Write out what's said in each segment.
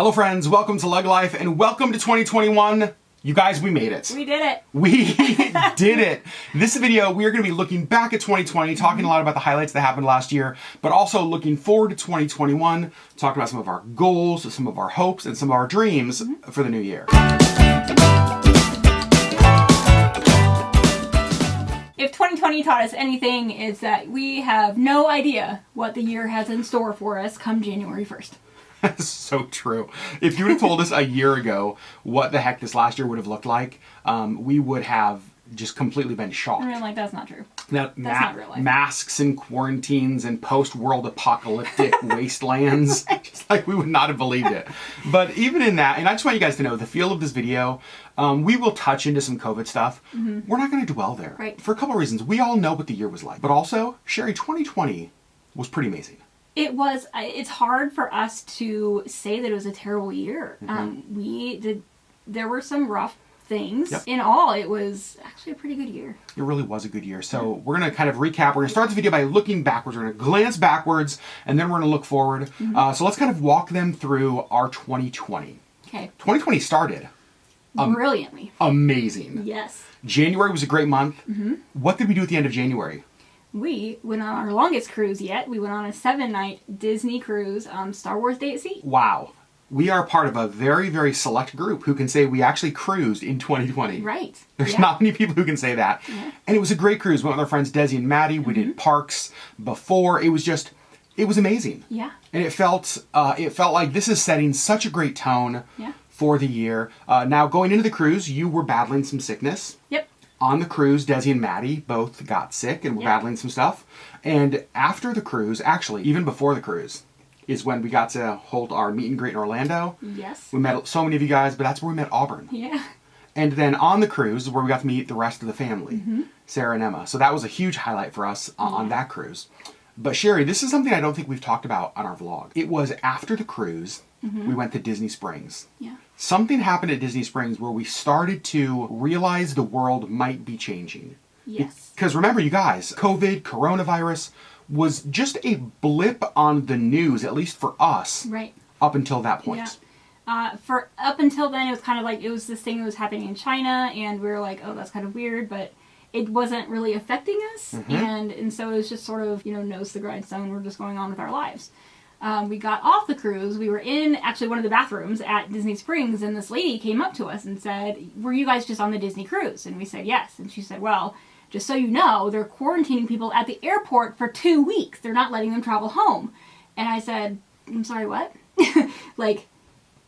Hello friends, welcome to LeggLife and welcome to 2021. You guys, we made it. We did it. We did it. In this video, we are going to be looking back at 2020, talking a lot about the highlights that happened last year, but also looking forward to 2021, talking about some of our goals, some of our hopes, and some of our dreams for the new year. If 2020 taught us anything, it's that we have no idea what the year has in store for us come January 1st. That's so true. If you would have told us a year ago what the heck this last year would have looked like, we would have just completely been shocked. I mean, like, that's not true. That's not real life. Masks and quarantines and post-world apocalyptic wastelands. Just like we would not have believed it. But even in that, and I just want you guys to know, the feel of this video, we will touch into some COVID stuff. We're not going to dwell there. Right. For a couple of reasons. We all know what the year was like. But also, Sherri, 2020 was pretty amazing. It was. It's hard for us to say that it was a terrible year. There were some rough things. Yep. In all, it was actually a pretty good year. It really was a good year. So we're going to kind of recap. We're going to start this video by looking backwards. We're going to glance backwards, and then we're going to look forward. So let's kind of walk them through our 2020. Okay. 2020 started brilliantly. Amazing. Yes. January was a great month. What did we do at the end of January? We went on our longest cruise yet. We went on a 7-night Disney cruise on Star Wars Day at Sea. Wow. We are part of a very, very select group who can say we actually cruised in 2020. Right. There's not many people who can say that. Yeah. And it was a great cruise. We went with our friends Desi and Maddie. We did parks before. It was amazing. Yeah. And it felt like this is setting such a great tone for the year. Now, going into the cruise, you were battling some sickness. Yep. On the cruise, Desi and Maddie both got sick and were battling some stuff. And after the cruise, actually, even before the cruise, is when we got to hold our meet and greet in Orlando. Yes. We met so many of you guys, but that's where we met Auburn. Yeah. And then on the cruise, where we got to meet the rest of the family, Sarah and Emma. So that was a huge highlight for us on that cruise. But Sherri, this is something I don't think we've talked about on our vlog. It was after the cruise, we went to Disney Springs. Yeah. Something happened at Disney Springs where we started to realize the world might be changing. Yes. Because remember, you guys, COVID, coronavirus was just a blip on the news, at least for us, Right. up until that point. Yeah. For up until then, it was kind of like, it was this thing that was happening in China, and we were like, oh, that's kind of weird, but it wasn't really affecting us, and so it was just sort of, nose to the grindstone, we're just going on with our lives. We got off the cruise, we were in actually one of the bathrooms at Disney Springs, and this lady came up to us and said, were you guys just on the Disney cruise? And we said, yes. And she said, well, just so you know, they're quarantining people at the airport for 2 weeks. They're not letting them travel home. And I said, I'm sorry, what? Like,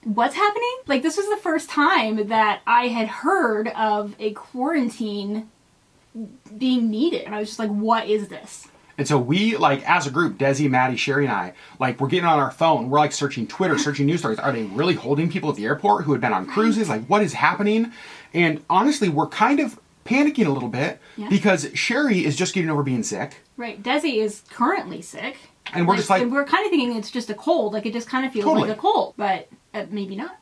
what's happening? Like, this was the first time that I had heard of a quarantine being needed. And I was just like, what is this? And so we, as a group, Desi, Maddie, Sherri, and I, we're getting on our phone. We're, searching Twitter, searching news stories. Are they really holding people at the airport who had been on cruises? What is happening? And honestly, we're kind of panicking a little bit because Sherri is just getting over being sick. Right. Desi is currently sick. And we're and we're kind of thinking it's just a cold. It just kind of feels like a cold. But maybe not.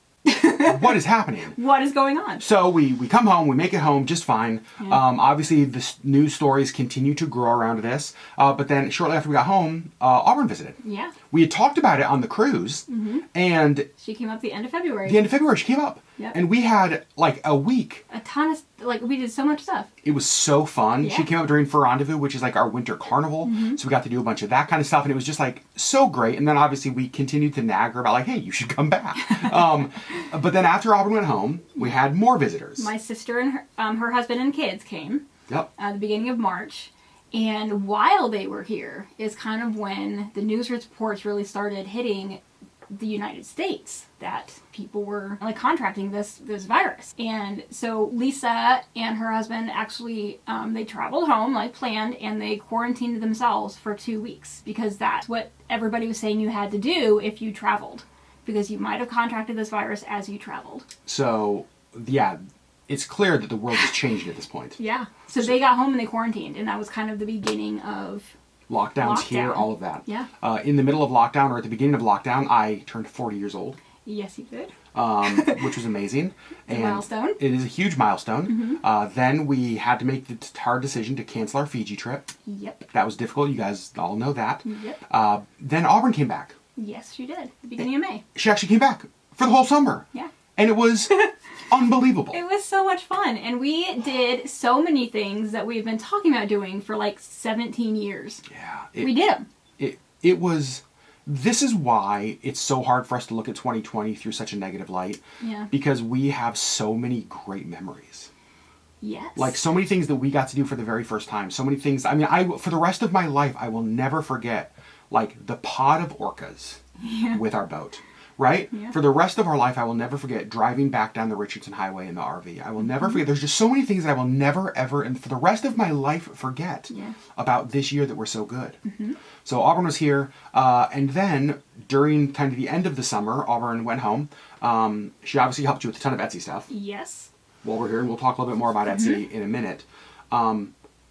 What is happening? What is going on? So we come home, we make it home just fine. Obviously, the news stories continue to grow around this. But then shortly after we got home, Auburn visited. Yeah. We had talked about it on the cruise. And she came up the end of February. The end of February, she came up. Yep. And we had a week. A ton of, we did so much stuff. It was so fun. Yeah. She came up during Fur Rendezvous, which is our winter carnival. So we got to do a bunch of that kind of stuff. And it was just so great. And then obviously we continued to nag her about hey, you should come back. But then after Auburn went home, we had more visitors. My sister and her husband and kids came. Yep. At the beginning of March. And while they were here is kind of when the news reports really started hitting the United States that people were contracting this virus. And so Lisa and her husband actually they traveled home like planned, and they quarantined themselves for 2 weeks because that's what everybody was saying you had to do if you traveled, because you might have contracted this virus as you traveled. So yeah, it's clear that the world has changed at this point. Yeah. So they got home and they quarantined, and that was kind of the begining of lockdowns here, all of that. Yeah. In the middle of lockdown, or at the beginning of lockdown, I turned 40 years old. Yes, you did. Which was amazing. It's a milestone. It is a huge milestone. Then we had to make the hard decision to cancel our Fiji trip. Yep. That was difficult. You guys all know that. Yep. Then Auburn came back. Yes, she did. At the beginning of May. She actually came back for the whole summer. Yeah. And it was unbelievable. It was so much fun. And we did so many things that we've been talking about doing for like 17 years. Yeah. We did them. It was... This is why it's so hard for us to look at 2020 through such a negative light. Yeah. Because we have so many great memories. Yes. Like, so many things that we got to do for the very first time. So many things... I mean, for the rest of my life, I will never forget, like, the pod of orcas with our boat. Right? Yeah. For the rest of our life, I will never forget driving back down the Richardson Highway in the RV. I will never forget. There's just so many things that I will never, ever, and for the rest of my life, forget about this year that were so good. So Auburn was here, and then during kind of the end of the summer, Auburn went home. She obviously helped you with a ton of Etsy stuff. Yes. While we're here, and we'll talk a little bit more about Etsy in a minute.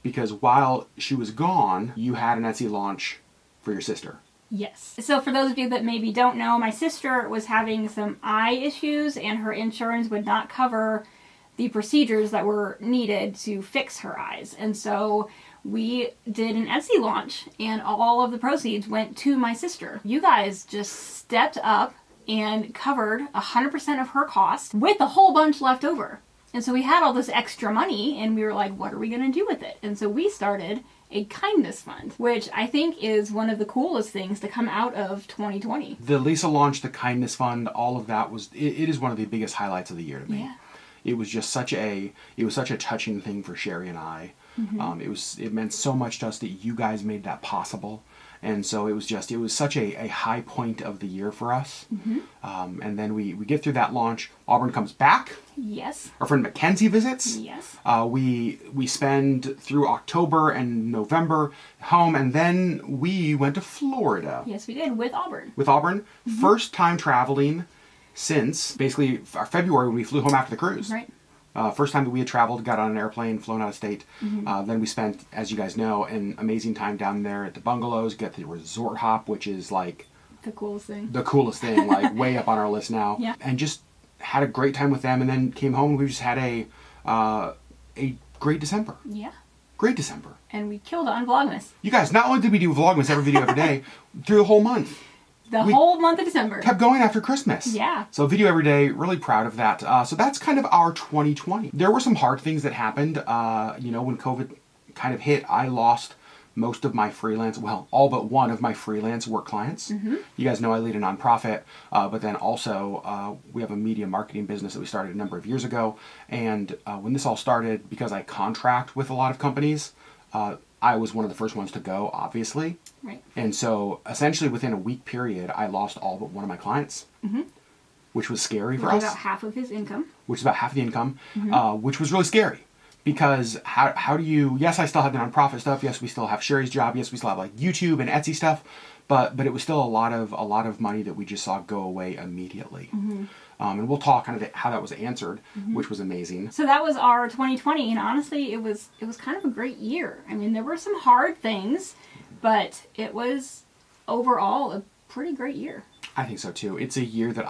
Because while she was gone, you had an Etsy launch for your sister. Yes. So for those of you that maybe don't know, my sister was having some eye issues and her insurance would not cover the procedures that were needed to fix her eyes. And so we did an Etsy launch and all of the proceeds went to my sister. You guys just stepped up and covered 100% of her cost with a whole bunch left over. And so we had all this extra money and we were like, what are we going to do with it? And so we started a kindness fund, which I think is one of the coolest things to come out of 2020. The Lisa launched the kindness fund. All of that was, it is one of the biggest highlights of the year to me. Yeah. It was just such a touching thing for Sherri and I. It meant so much to us that you guys made that possible. And so it was such a high point of the year for us. And then we get through that launch. Auburn comes back. Yes. Our friend Mackenzie visits. Yes. We spend through October and November home, and then we went to Florida. Yes, we did, with Auburn. With Auburn. First time traveling since basically February when we flew home after the cruise. Right. First time that we had traveled, got on an airplane, flown out of state. Then we spent, as you guys know, an amazing time down there at the bungalows, get the resort hop, which is like... The coolest thing. The coolest thing, like way up on our list now. Yeah. And just had a great time with them, and then came home and we just had a great December. Yeah. Great December. And we killed it on Vlogmas. You guys, not only did we do Vlogmas every video every day, through the whole month. The whole month of December. Kept going after Christmas. Yeah. So video every day, really proud of that. So that's kind of our 2020. There were some hard things that happened. When COVID kind of hit, I lost most of my freelance, well, all but one of my freelance work clients. You guys know I lead a nonprofit, but then also we have a media marketing business that we started a number of years ago. And when this all started, because I contract with a lot of companies, I was one of the first ones to go, obviously. Right. And so, essentially, within a week period, I lost all but one of my clients, which was scary for us. About half of his income. Which is about half the income, which was really scary. Because how do you... Yes, I still have the nonprofit stuff. Yes, we still have Sherri's job. Yes, we still have like YouTube and Etsy stuff. But it was still a lot of money that we just saw go away immediately. And we'll talk kind of how that was answered, which was amazing. So that was our 2020, and honestly, it was kind of a great year. I mean, there were some hard things, but it was overall a pretty great year. I think so too. It's a year that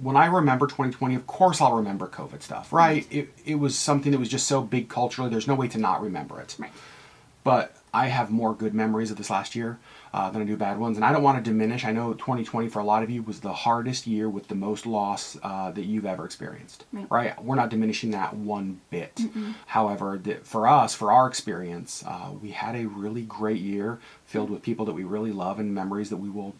when I remember 2020, of course I'll remember COVID stuff, right? It was something that was just so big culturally, there's no way to not remember it. Right. But I have more good memories of this last year than I do bad ones. And I don't want to diminish. I know 2020 for a lot of you was the hardest year with the most loss that you've ever experienced. Right? We're not diminishing that one bit. However, for us, for our experience, we had a really great year filled with people that we really love and memories that we will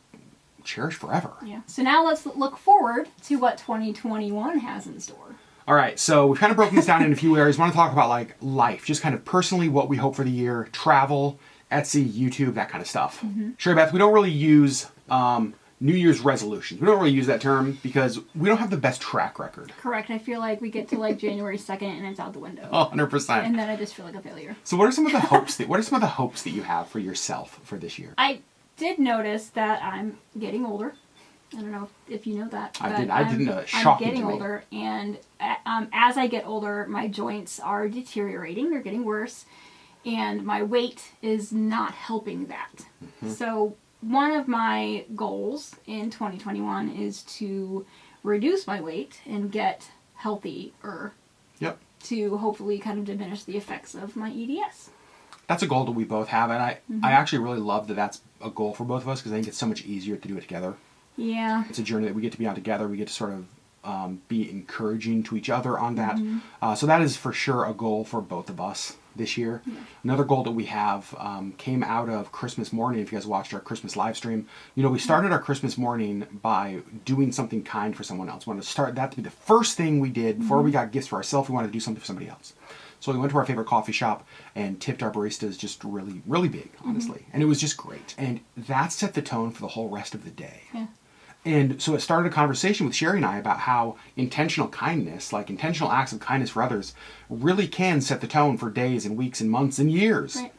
cherish forever. Yeah. So now let's look forward to what 2021 has in store. All right, so we've kind of broken this down in a few areas. We want to talk about like life, just kind of personally what we hope for the year, travel, Etsy, YouTube, that kind of stuff. Sherri Beth, we don't really use New Year's resolutions. We don't really use that term because we don't have the best track record. Correct. I feel like we get to like January 2nd and it's out the window. 100%. And then I just feel like a failure. So what are some of the hopes that you have for yourself for this year? I did notice that I'm getting older. I don't know if you know that. I didn't know that. I'm Shocking getting to me. older, and as I get older, my joints are deteriorating. They're getting worse, and my weight is not helping that. So one of my goals in 2021 is to reduce my weight and get healthier. Yep. To hopefully kind of diminish the effects of my EDS. That's a goal that we both have, and I actually really love that that's a goal for both of us because I think it's so much easier to do it together. Yeah. It's a journey that we get to be on together. We get to sort of be encouraging to each other on that. So that is for sure a goal for both of us this year. Another goal that we have came out of Christmas morning. If you guys watched our Christmas live stream, we started our Christmas morning by doing something kind for someone else. We wanted to start that to be the first thing we did before we got gifts for ourselves. We wanted to do something for somebody else. So we went to our favorite coffee shop and tipped our baristas just really, really big, honestly. And it was just great. And that set the tone for the whole rest of the day. Yeah. And so it started a conversation with Sherri and I about how intentional kindness, like intentional acts of kindness for others, really can set the tone for days and weeks and months and years. Right.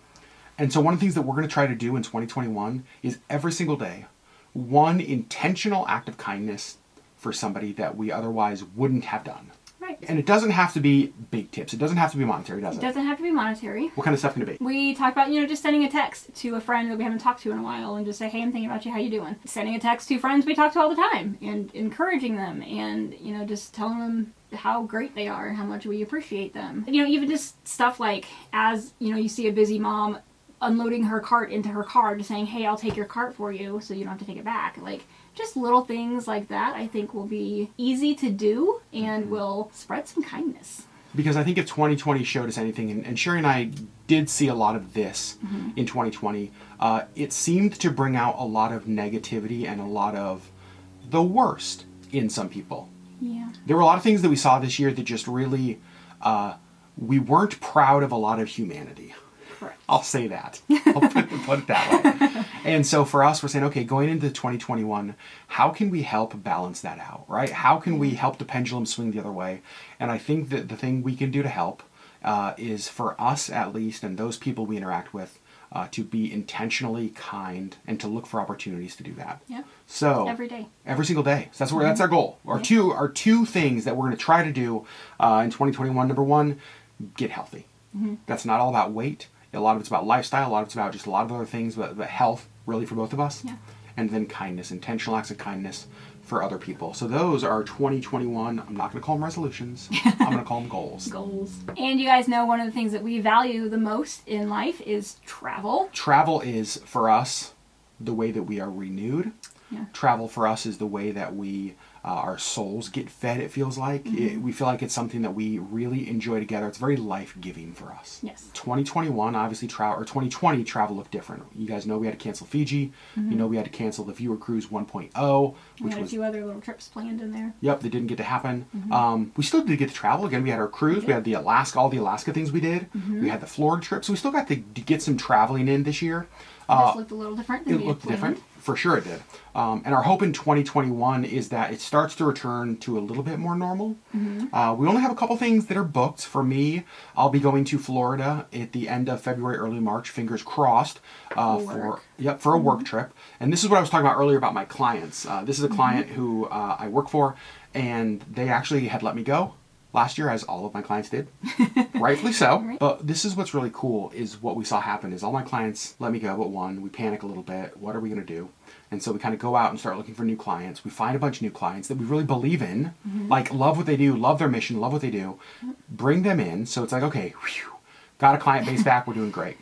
And so one of the things that we're going to try to do in 2021 is every single day, one intentional act of kindness for somebody that we otherwise wouldn't have done. Right. And it doesn't have to be big tips. It doesn't have to be monetary, does it? It doesn't have to be monetary. What kind of stuff can it be? We talked about, just sending a text to a friend that we haven't talked to in a while and just say, hey, I'm thinking about you, how you doing? Sending a text to friends we talk to all the time and encouraging them and, just telling them how great they are and how much we appreciate them. Even just stuff like as, you see a busy mom unloading her cart into her car, just saying, hey, I'll take your cart for you so you don't have to take it back. Like, just little things like that I think will be easy to do and will spread some kindness. Because I think if 2020 showed us anything, and Sherri and I did see a lot of this in 2020, it seemed to bring out a lot of negativity and a lot of the worst in some people. Yeah. There were a lot of things that we saw this year that just really, we weren't proud of a lot of humanity. Correct. I'll say that. I'll put it that way. And so for us, we're saying, okay, going into 2021, how can we help balance that out, right? How can we help the pendulum swing the other way? And I think that the thing we can do to help is for us, at least, and those people we interact with, to be intentionally kind and to look for opportunities to do that. Yeah. So every day. Every single day. So that's our goal. Our two things that we're going to try to do in 2021. Number one, get healthy. That's not all about weight. A lot of it's about lifestyle. A lot of it's about just a lot of other things, but health, really, for both of us. Yeah. And then kindness, intentional acts of kindness for other people. So those are 2021. I'm not going to call them resolutions. I'm going to call them goals. Goals. And you guys know one of the things that we value the most in life is travel. Travel is, for us, the way that we are renewed. Yeah. Travel for us is the way that we our souls get fed, it feels like. We feel like it's something that we really enjoy together. It's very life-giving for us. Yes. 2021, obviously, 2020, travel looked different. You guys know we had to cancel Fiji. You know we had to cancel the Viewer Cruise 1.0. We had a few other little trips planned in there. Yep, that didn't get to happen. We still did get to travel. Again, we had our cruise. We had the all the Alaska things we did. We had the Florida trip. So we still got to get some traveling in this year. This looked a little different than we had It looked planned. different. For sure it did. And our hope in 2021 is that it starts to return to a little bit more normal. We only have a couple things that are booked. For me, I'll be going to Florida at the end of February, early March, fingers crossed, for a work trip. And this is what I was talking about earlier about my clients. This is a client who I work for, and they actually had let me go last year, as all of my clients did. Rightfully so. Right. But this is what's really cool is what we saw happen is all my clients let me go but one. We panic a little bit. What are we going to do? And so we kind of go out and start looking for new clients. We find a bunch of new clients that we really believe in, like love what they do, love their mission, love what they do. Bring them in. So it's like, okay, got a client base back. We're doing great.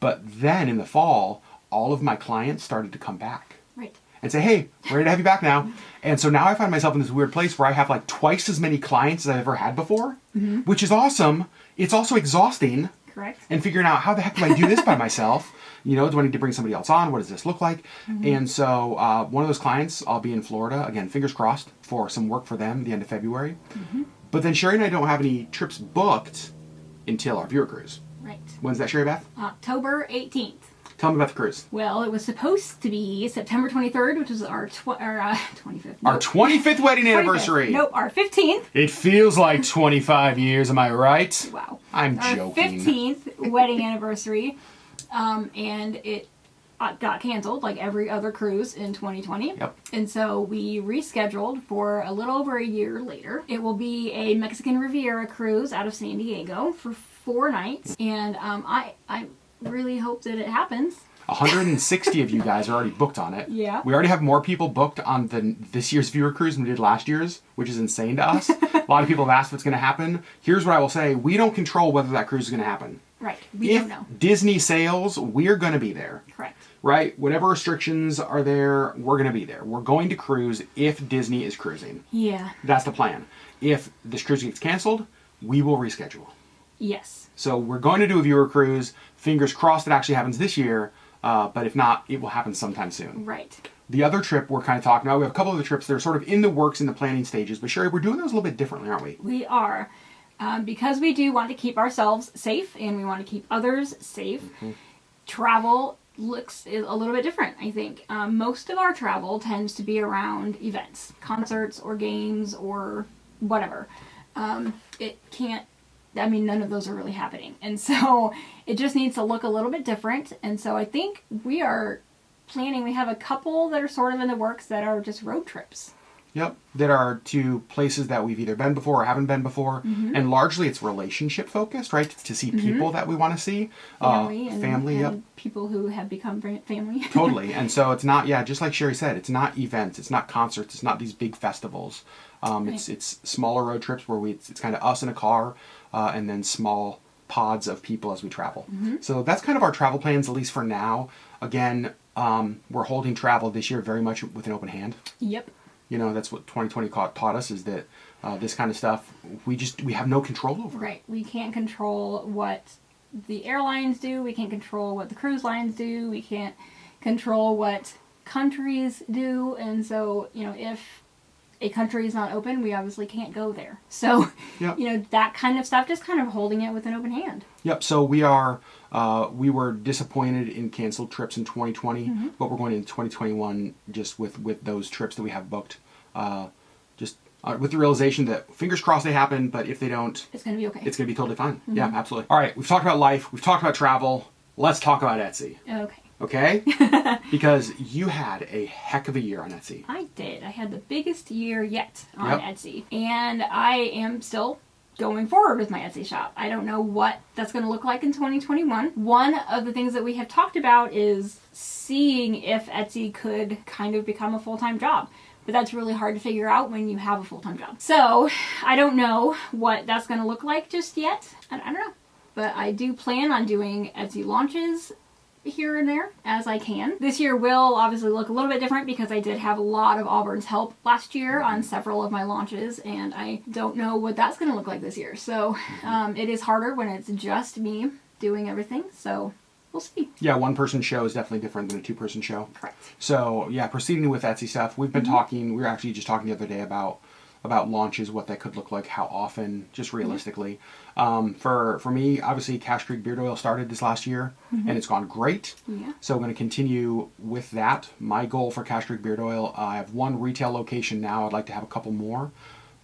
But then in the fall, all of my clients started to come back. Right. And say, hey, we're ready to have you back now. And so now I find myself in this weird place where I have like twice as many clients as I've ever had before, which is awesome. It's also exhausting. Correct. And figuring out how the heck do I do this by myself? Do I need to bring somebody else on? What does this look like? And so one of those clients, I'll be in Florida, again, fingers crossed, for some work for them at the end of February. But then Sherri and I don't have any trips booked until our Viewer Cruise. Right. When's that, Sherri Beth? October 18th. Tell me about the cruise. Well, it was supposed to be September 23rd, which is our 25th. Our 25th wedding anniversary. Nope, our 15th. It feels like 25 years, am I right? Wow. I'm Our joking. 15th wedding anniversary. And it got canceled like every other cruise in 2020. Yep. And so we rescheduled for a little over a year later. It will be a Mexican Riviera cruise out of San Diego for 4 nights. And I really hope that it happens. 160 of you guys are already booked on it. Yeah. We already have more people booked on this year's Viewer Cruise than we did last year's, which is insane to us. A lot of people have asked what's going to happen. Here's what I will say. We don't control whether that cruise is going to happen. Right. We if don't know. Disney sails, we're going to be there. Correct. Right? Whatever restrictions are there, we're going to be there. We're going to cruise if Disney is cruising. Yeah. That's the plan. If this cruise gets canceled, we will reschedule. Yes. So we're going to do a viewer cruise. Fingers crossed it actually happens this year. But if not, it will happen sometime soon. Right. The other trip we're kind of talking about, we have a couple of the trips that are sort of in the works in the planning stages. But Sherri, we're doing those a little bit differently, aren't we? We are. Because we do want to keep ourselves safe and we want to keep others safe, travel looks a little bit different, I think. Most of our travel tends to be around events, concerts or games or whatever. It can't, I mean, none of those are really happening. And so it just needs to look a little bit different. And so I think we are planning, we have a couple that are sort of in the works that are just road trips. Yep, that are to places that we've either been before or haven't been before, and largely it's relationship focused, right? To see people that we want to see, Family, yep, and people who have become family. totally. And so it's not, just like Sherri said, it's not events, it's not concerts, it's not these big festivals. It's smaller road trips where it's kind of us in a car, and then small pods of people as we travel. So that's kind of our travel plans, at least for now. Again, we're holding travel this year very much with an open hand. Yep. You know, that's what 2020 taught us, is that this kind of stuff, we have no control over. Right. We can't control what the airlines do. We can't control what the cruise lines do. We can't control what countries do. And so, you know, if a country is not open, we obviously can't go there. So, Yep. you know, that kind of stuff, just kind of holding it with an open hand. Yep. So we were disappointed in canceled trips in 2020, but we're going into 2021 just with those trips that we have booked, with the realization that fingers crossed they happen, but if they don't, It's going to be okay. it's going to be totally fine. Yeah, absolutely. All right. We've talked about life. We've talked about travel. Let's talk about Etsy. Okay. Okay? Because you had a heck of a year on Etsy. I did. I had the biggest year yet on Yep. Etsy. And I am still going forward with my Etsy shop. I don't know what that's going to look like in 2021. One of the things that we have talked about is seeing if Etsy could kind of become a full-time job. But that's really hard to figure out when you have a full-time job. So I don't know what that's going to look like just yet. I don't know. But I do plan on doing Etsy launches here and there as I can. This year will obviously look a little bit different because I did have a lot of Auburn's help last year on several of my launches, and I don't know what that's going to look like this year. So it is harder when it's just me doing everything. So we'll see. Yeah, one-person show is definitely different than a two-person show. Correct. So, yeah, proceeding with Etsy stuff, we've been talking, we were actually just talking the other day about launches, what that could look like, how often, just realistically. For me, obviously, Castric beard oil started this last year, and it's gone great. Yeah. So I'm going to continue with that. My goal for Castric beard oil, I have one retail location now. I'd like to have a couple more,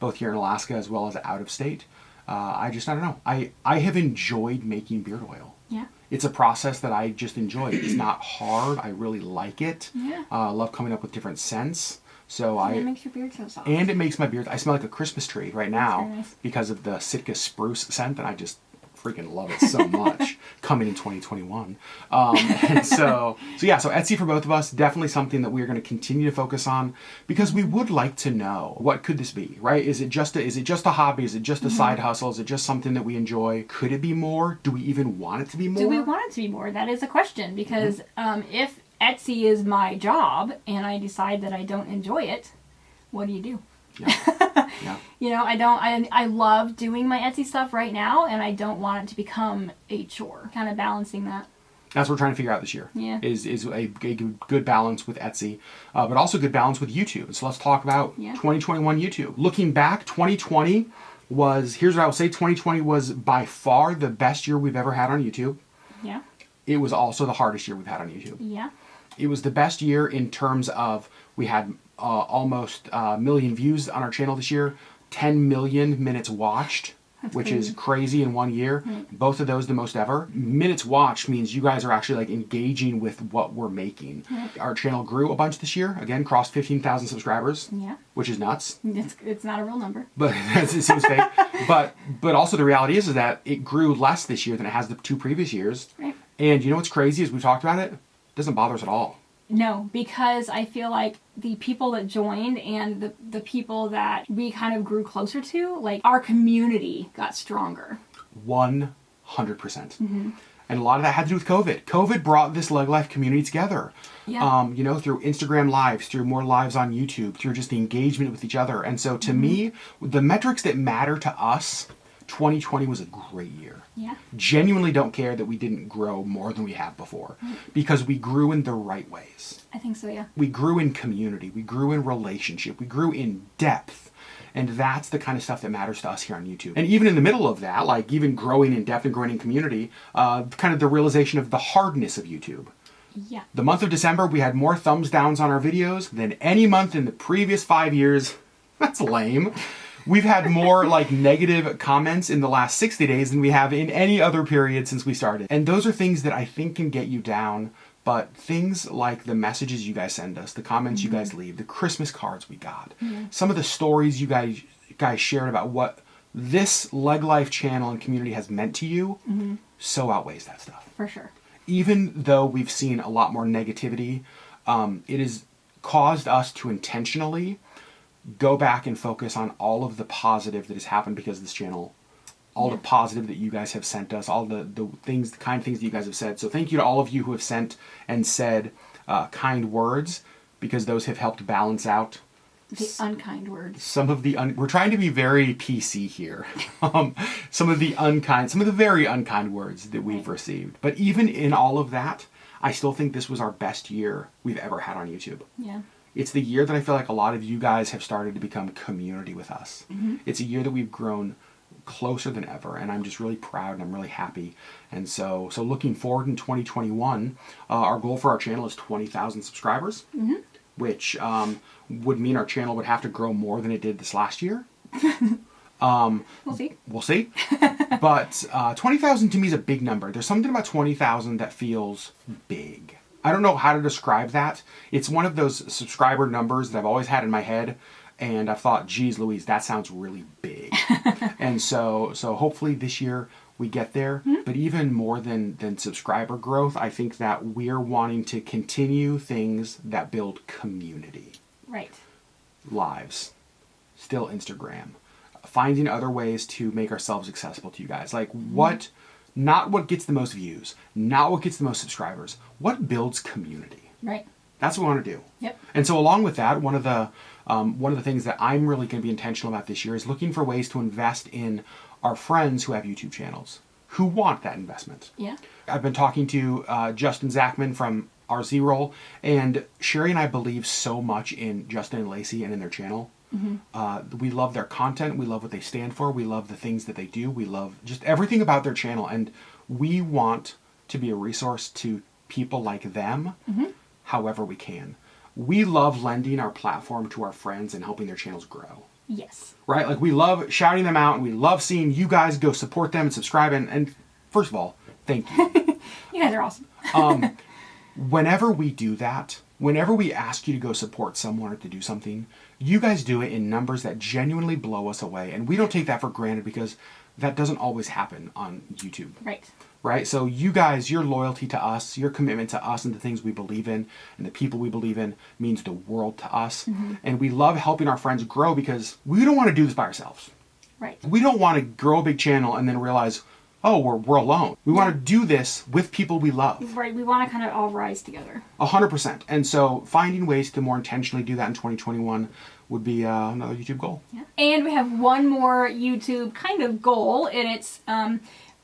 both here in Alaska as well as out of state. I don't know. I have enjoyed making beard oil. Yeah. It's a process that I just enjoy. It's not hard. I really like it. Yeah. I love coming up with different scents. So And it makes your beard so soft. and it makes my beard, I smell like a Christmas tree right now very nice. because of the Sitka spruce scent, and I just freaking love it so much coming in 2021. And so Etsy for both of us, definitely something that we're going to continue to focus on because we would like to know, what could this be, right? Is it just a hobby? Is it just a side hustle? Is it just something that we enjoy? Could it be more? Do we even want it to be more? Do we want it to be more? That is a question because if Etsy is my job and I decide that I don't enjoy it, what do you do? Yeah. Yeah. You know, I love doing my Etsy stuff right now and I don't want it to become a chore. Kind of balancing that. That's what we're trying to figure out this year. Yeah. Is a good balance with Etsy, but also good balance with YouTube. So let's talk about 2021 YouTube. Looking back, 2020 here's what I will say, 2020 was by far the best year we've ever had on YouTube. Yeah. It was also the hardest year we've had on YouTube. Yeah. It was the best year in terms of we had almost a million views on our channel this year, 10 million minutes watched, which is crazy in 1 year. Right. Both of those the most ever. Minutes watched means you guys are actually like engaging with what we're making. Right. Our channel grew a bunch this year. Again, crossed 15,000 subscribers. Yeah. Which is nuts. It's not a real number. But it seems fake. But also the reality is that it grew less this year than it has the 2 previous years. Right. And you know what's crazy is we've talked about it. It doesn't bother us at all. No, because I feel like the people that joined and the people that we kind of grew closer to, like our community got stronger. 1 100%. And a lot of that had to do with COVID. COVID brought this LeggLife community together. Yeah. You know, through Instagram lives, through more lives on YouTube, through just the engagement with each other. And so to me, the metrics that matter to us, 2020 was a great year. Yeah. Genuinely don't care that we didn't grow more than we have before, because we grew in the right ways. I think so, yeah. We grew in community. We grew in relationship. We grew in depth. And that's the kind of stuff that matters to us here on YouTube. And even in the middle of that, like even growing in depth and growing in community, kind of the realization of the hardness of YouTube. Yeah. The month of December, we had more thumbs downs on our videos than any month in the previous 5 years. That's lame. We've had more like negative comments in the last 60 days than we have in any other period since we started. And those are things that I think can get you down. But things like the messages you guys send us, the comments you guys leave, the Christmas cards we got, some of the stories you guys shared about what this LeggLife channel and community has meant to you, so outweighs that stuff. For sure. Even though we've seen a lot more negativity, it has caused us to intentionally go back and focus on all of the positive that has happened because of this channel. All the positive that you guys have sent us, all the things, the kind things that you guys have said. So thank you to all of you who have sent and said kind words, because those have helped balance out The unkind words. some of the we're trying to be very PC here. Some of the very unkind words that we've received. But even in all of that, I still think this was our best year we've ever had on YouTube. Yeah. It's the year that I feel like a lot of you guys have started to become community with us. It's a year that we've grown closer than ever, and I'm just really proud and I'm really happy. And so looking forward in 2021, our goal for our channel is 20,000 subscribers, which would mean our channel would have to grow more than it did this last year. We'll see. We'll see. But 20,000 to me is a big number. There's something about 20,000 that feels big. I don't know how to describe that. It's one of those subscriber numbers that I've always had in my head. And I thought, geez, Louise, that sounds really big. And so hopefully this year we get there. But even more than subscriber growth, I think that we're wanting to continue things that build community. Right. Lives. Still Instagram. Finding other ways to make ourselves accessible to you guys. Like not what gets the most views, not what gets the most subscribers. What builds community? Right. That's what we want to do. Yep. And so along with that, one of the things that I'm really going to be intentional about this year is looking for ways to invest in our friends who have YouTube channels, who want that investment. Yeah. I've been talking to Justin Zachman from our Z-Roll, and Sherri and I believe so much in Justin and Lacey and in their channel. We love their content. We love what they stand for. We love the things that they do. We love just everything about their channel. And we want to be a resource to people like them however we can. We love lending our platform to our friends and helping their channels grow. Yes. Right? Like we love shouting them out, and we love seeing you guys go support them and subscribe. And first of all, thank you. You guys are awesome. Whenever we do that, whenever we ask you to go support someone or to do something, you guys do it in numbers that genuinely blow us away. And we don't take that for granted because that doesn't always happen on YouTube. Right. Right? So you guys, your loyalty to us, your commitment to us and the things we believe in and the people we believe in means the world to us. And we love helping our friends grow because we don't want to do this by ourselves. Right. We don't want to grow a big channel and then realize, oh, we're alone. We want to do this with people we love. Right. We want to kind of all rise together. 100%. And so finding ways to more intentionally do that in 2021 would be another YouTube goal. Yeah. And we have one more YouTube kind of goal, and it's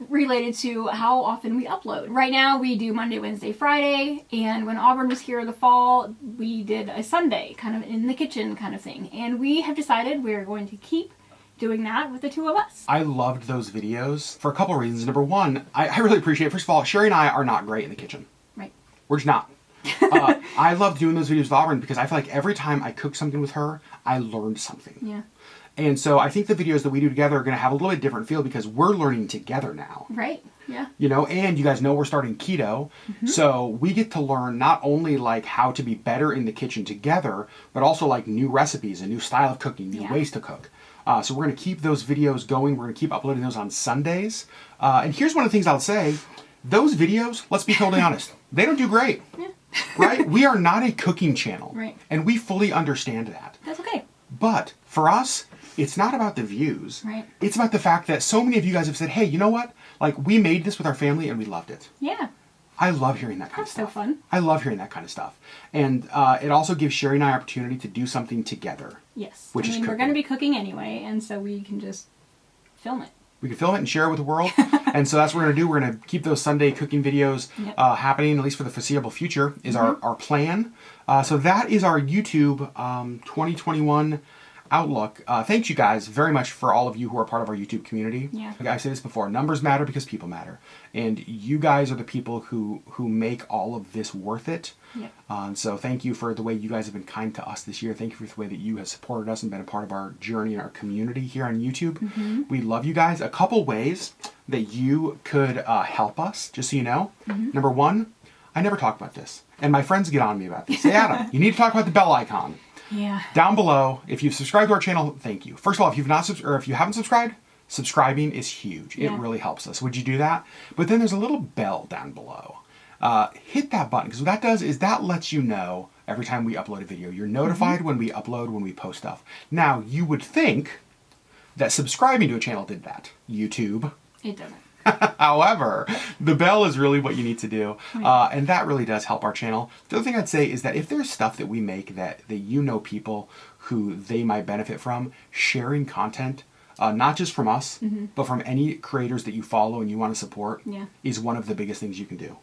related to how often we upload. Right now we do Monday, Wednesday, Friday, and when Auburn was here in the fall, we did a Sunday, kind of in the kitchen kind of thing. And we have decided we're going to keep doing that with the two of us. I loved those videos for a couple of reasons. Number one, I really appreciate, first of all, Sherri and I are not great in the kitchen. Right. We're just not. I love doing those videos with Auburn because I feel like every time I cook something with her, I learned something. Yeah. And so I think the videos that we do together are going to have a little bit different feel because we're learning together now. Right. Yeah. You know, and you guys know we're starting keto. So we get to learn not only like how to be better in the kitchen together, but also like new recipes, a new style of cooking, new ways to cook. So we're going to keep those videos going. We're going to keep uploading those on Sundays. And here's one of the things I'll say. Those videos, let's be totally honest, they don't do great. Yeah. Right? We are not a cooking channel. Right. And we fully understand that. That's okay. But for us, it's not about the views. Right. It's about the fact that so many of you guys have said, hey, you know what? Like, we made this with our family and we loved it. Yeah. I love hearing that kind of That's stuff. so fun. I love hearing that kind of stuff. And it also gives Sherri and I opportunity to do something together. Yes. Which is we're cooking. going to be cooking anyway, and so we can just film it. We can film it and share it with the world. And so that's what we're going to do. We're going to keep those Sunday cooking videos Yep. happening, at least for the foreseeable future, is our plan. So that is our YouTube 2021 outlook. Thanks you guys very much for all of you who are part of our YouTube community. Yeah. Like I said this before, numbers matter because people matter. And you guys are the people who make all of this worth it. Yep. So thank you for the way you guys have been kind to us this year. Thank you for the way that you have supported us and been a part of our journey and our community here on YouTube. We love you guys. A couple ways that you could help us, just so you know. Number one, I never talk about this. And my friends get on me about this. Say, Adam, you need to talk about the bell icon. Yeah. Down below, if you've subscribed to our channel, thank you. First of all, if you've not or if you haven't subscribed, subscribing is huge. It Yeah. really helps us. Would you do that? But then there's a little bell down below. Hit that button, because what that does is that lets you know every time we upload a video. You're notified when we upload, when we post stuff. Now, you would think that subscribing to a channel did that. YouTube. It doesn't. However, the bell is really what you need to do, and that really does help our channel. The other thing I'd say is that if there's stuff that we make that you know people who they might benefit from, sharing content, not just from us, but from any creators that you follow and you want to support, is one of the biggest things you can do.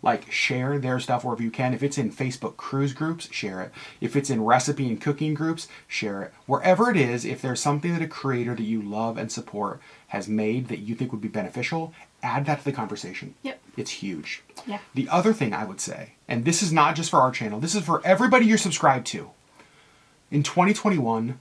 Like, share their stuff wherever you can. If it's in Facebook cruise groups, share it. If it's in recipe and cooking groups, share it. Wherever it is, if there's something that a creator that you love and support has made that you think would be beneficial, add that to the conversation. Yep. It's huge. Yeah. The other thing I would say, and this is not just for our channel, this is for everybody you're subscribed to. In 2021,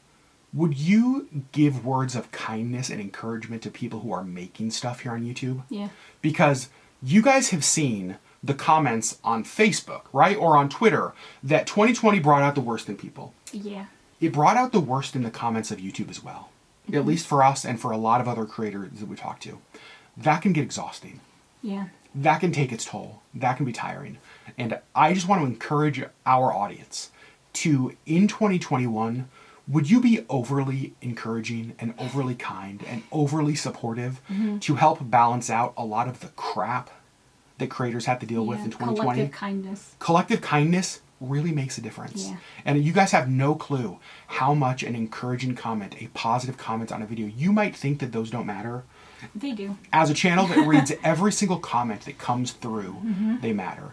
would you give words of kindness and encouragement to people who are making stuff here on YouTube? Yeah. Because you guys have seen the comments on Facebook, right? Or on Twitter, that 2020 brought out the worst in people. Yeah. It brought out the worst in the comments of YouTube as well. At least for us and for a lot of other creators that we talk to. That can get exhausting. Yeah. That can take its toll. That can be tiring. And I just want to encourage our audience to, in 2021, would you be overly encouraging and overly kind and overly supportive to help balance out a lot of the crap that creators have to deal with in 2020? Collective kindness. Collective kindness really makes a difference. Yeah. And you guys have no clue how much an encouraging comment, a positive comment on a video, you might think that those don't matter. They do. As a channel that reads every single comment that comes through, they matter.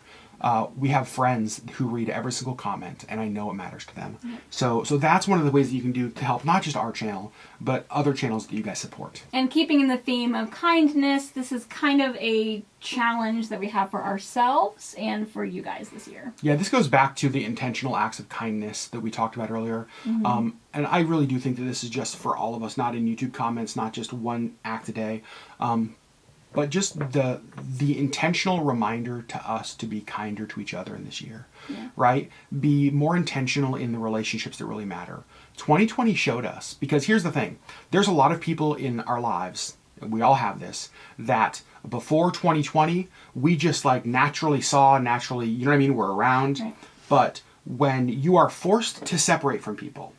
We have friends who read every single comment, and I know it matters to them. So that's one of the ways that you can do to help not just our channel, but other channels that you guys support. And keeping in the theme of kindness, this is kind of a challenge that we have for ourselves and for you guys this year. Yeah, this goes back to the intentional acts of kindness that we talked about earlier. And I really do think that this is just for all of us, not in YouTube comments, not just one act a day. But just the intentional reminder to us to be kinder to each other in this year, right? Be more intentional in the relationships that really matter. 2020 showed us, because here's the thing. There's a lot of people in our lives, we all have this, that before 2020, we just like naturally, you know what I mean? We're around. Right. But when you are forced to separate from people,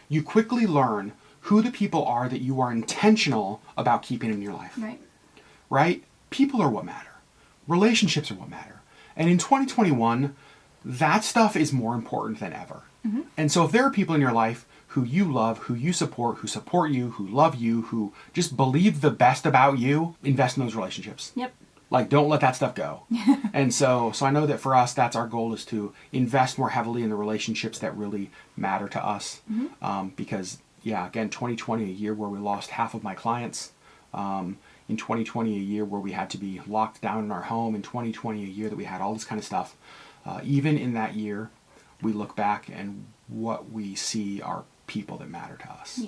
you quickly learn who the people are that you are intentional about keeping in your life. Right? People are what matter. Relationships are what matter. And in 2021, that stuff is more important than ever. And so if there are people in your life who you love, who you support, who support you, who love you, who just believe the best about you, invest in those relationships. Like, don't let that stuff go. And so I know that for us, that's our goal, is to invest more heavily in the relationships that really matter to us. Because, yeah, again, 2020, a year where we lost half of my clients. In 2020, a year where we had to be locked down in our home. In 2020, a year that we had all this kind of stuff. Even in that year, we look back and what we see are people that matter to us.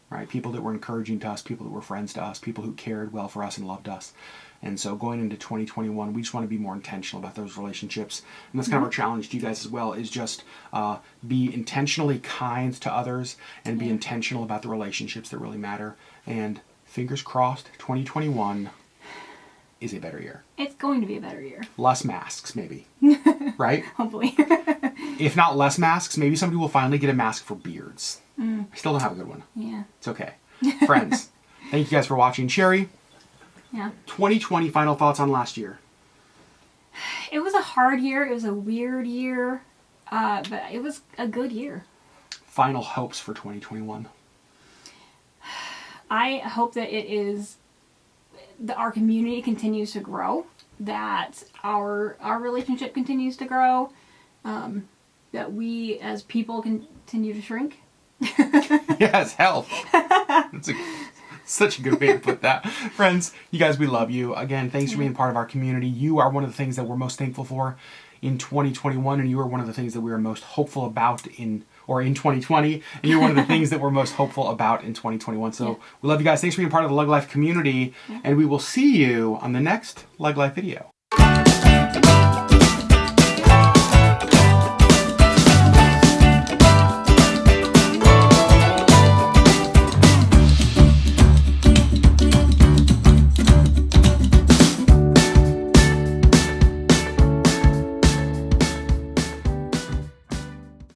Right? People that were encouraging to us, people that were friends to us, people who cared well for us and loved us. And so going into 2021, we just want to be more intentional about those relationships. And that's kind of our challenge to you guys as well, is just be intentionally kind to others and be intentional about the relationships that really matter. And fingers crossed, 2021 is a better year. It's going to be a better year. Less masks, maybe. Right? Hopefully. if not less masks, maybe somebody will finally get a mask for beards. I still don't have a good one. Yeah. It's okay. Friends, thank you guys for watching. Sherri, Yeah. 2020 final thoughts on last year. It was a hard year. It was a weird year. But it was a good year. Final hopes for 2021. I hope that our community continues to grow, that our relationship continues to grow, that we as people continue to shrink. Yes, health. That's such a good way to put that. Friends, you guys, we love you. Again, thanks for being part of our community. You are one of the things that we're most thankful for in 2021, and you are one of the things that we are most hopeful about in 2020, and you're one of the things that we're most hopeful about in 2021. So we love you guys. Thanks for being part of the LeggLife community, and we will see you on the next LeggLife video.